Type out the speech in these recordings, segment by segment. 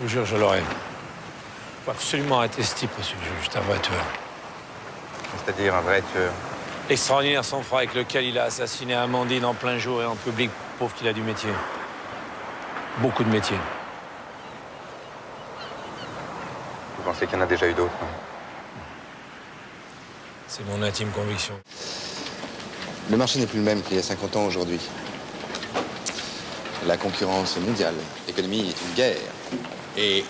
Je vous jure, je l'aurai. Faut absolument arrêter ce type, monsieur le juge. C'est un vrai tueur. C'est-à-dire un vrai tueur. Extraordinaire sang-froid avec lequel il a assassiné Amandine en plein jour et en public. Pauvre qu'il a du métier. Beaucoup de métiers. Vous pensez qu'il y en a déjà eu d'autres, hein? C'est mon intime conviction. Le marché n'est plus le même qu'il y a 50 ans aujourd'hui. La concurrence mondiale. L'économie est une guerre. Et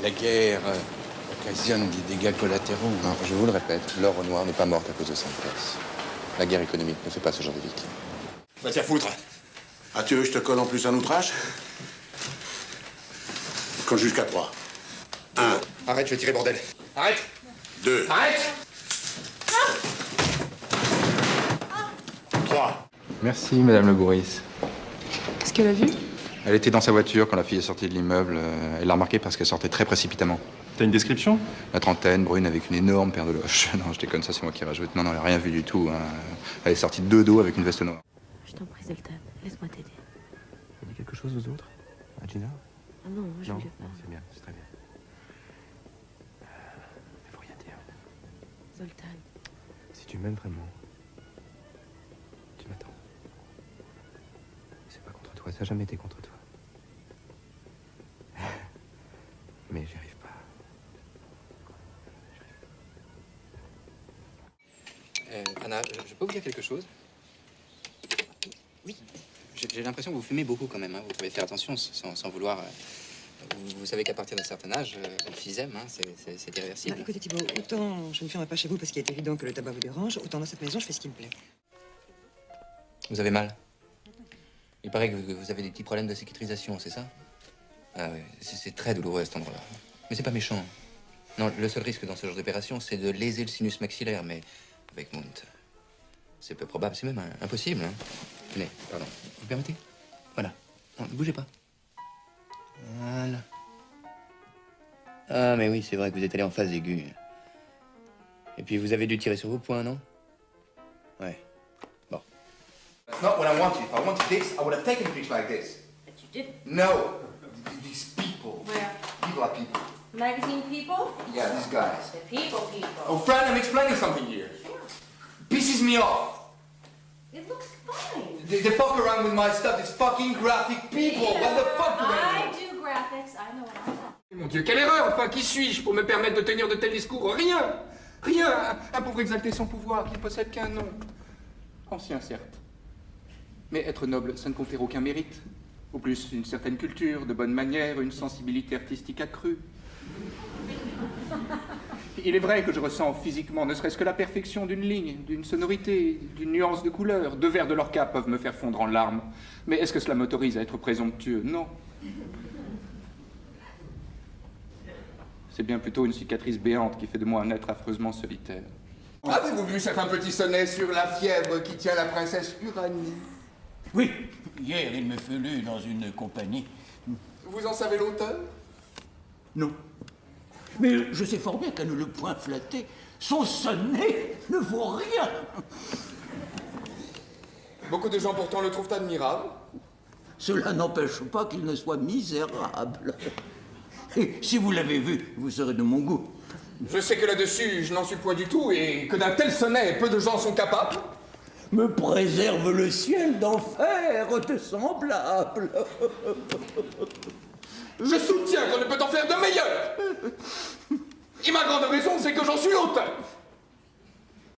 la guerre occasionne des dégâts collatéraux. Non, je vous le répète, l'or au noir n'est pas morte à cause de ça. La guerre économique ne fait pas ce genre de victimes. Va te faire foutre. Ah, tu veux que je te colle en plus un outrage? Je compte jusqu'à 3. 1. Arrête, je vais tirer, bordel. Arrête. 2. Arrête! 3. Merci, Madame Le Bourris. Qu'est-ce qu'elle a vu? Elle était dans sa voiture quand la fille est sortie de l'immeuble. Elle l'a remarqué parce qu'elle sortait très précipitamment. T'as une description? La trentaine, brune, avec une énorme paire de loches. Non, je déconne, ça c'est moi qui rajoute. Non, elle a rien vu du tout. Hein. Elle est sortie de dos avec une veste noire. Je t'en prie, Zoltan, laisse-moi t'aider. Vous dit quelque chose aux autres? À Gina? Ah non, je Non, voulais pas. non, c'est bien, c'est très bien. Il faut rien dire. Zoltan, Si tu m'aimes vraiment, tu m'attends. C'est pas contre toi, ça n'a jamais été contre toi. Mais j'y arrive pas. Anna, je peux vous dire quelque chose? Oui. J'ai l'impression que vous fumez beaucoup quand même. Hein. Vous pouvez faire attention sans vouloir. Vous savez qu'à partir d'un certain âge, l'emphysème, hein, c'est irréversible. Écoutez Thibault, autant je ne fumerai pas chez vous parce qu'il est évident que le tabac vous dérange, autant dans cette maison je fais ce qui me plaît. Vous avez mal? Il paraît que vous avez des petits problèmes de cicatrisation, c'est ça? Ah oui, c'est très douloureux à cet endroit-là. Mais c'est pas méchant. Non, le seul risque dans ce genre d'opération, c'est de léser le sinus maxillaire, mais avec Mount, c'est peu probable, c'est même impossible. Hein. Tenez, pardon, vous permettez? Voilà. Non, ne bougez pas. Voilà. Ah, mais oui, c'est vrai que vous êtes allé en phase aiguë. Et puis vous avez dû tirer sur vos poings, non? Ouais. Bon. That's not what I wanted. If I wanted this, I would have taken a picture like this. but you did. No! These people. Where? People are people. Magazine people? Yeah, these guys. The people. Oh, Fran, I'm explaining something here. Pisses me off. It looks fine. They fuck around with my stuff. It's fucking graphic people. What the fuck do I they do graphics. I know what I'm talking. Mon Dieu, quelle erreur! Enfin, qui suis-je pour me permettre de tenir de tels discours? Rien! Rien! Un pauvre exalté sans pouvoir qui ne possède qu'un nom. Ancien, certes. Mais être noble, ça ne confère aucun mérite. Au plus, une certaine culture, de bonnes manières, une sensibilité artistique accrue. Il est vrai que je ressens physiquement, ne serait-ce que la perfection d'une ligne, d'une sonorité, d'une nuance de couleur. 2 verres de l'orca peuvent me faire fondre en larmes. Mais est-ce que cela m'autorise à être présomptueux? Non. C'est bien plutôt une cicatrice béante qui fait de moi un être affreusement solitaire. Avez-vous vu certains petits sonnets sur la fièvre qui tient la princesse Uranie? Oui, hier il me fut lu dans une compagnie. Vous en savez l'auteur? Non. Mais je sais fort bien qu'à ne le point flatter, son sonnet ne vaut rien. Beaucoup de gens pourtant le trouvent admirable. Cela n'empêche pas qu'il ne soit misérable. Et si vous l'avez vu, vous serez de mon goût. Je sais que là-dessus, je n'en suis point du tout, et que d'un tel sonnet, peu de gens sont capables. Me préserve le ciel d'en faire de semblables. Je soutiens qu'on ne peut en faire de meilleur. Et ma grande raison, c'est que j'en suis l'auteur.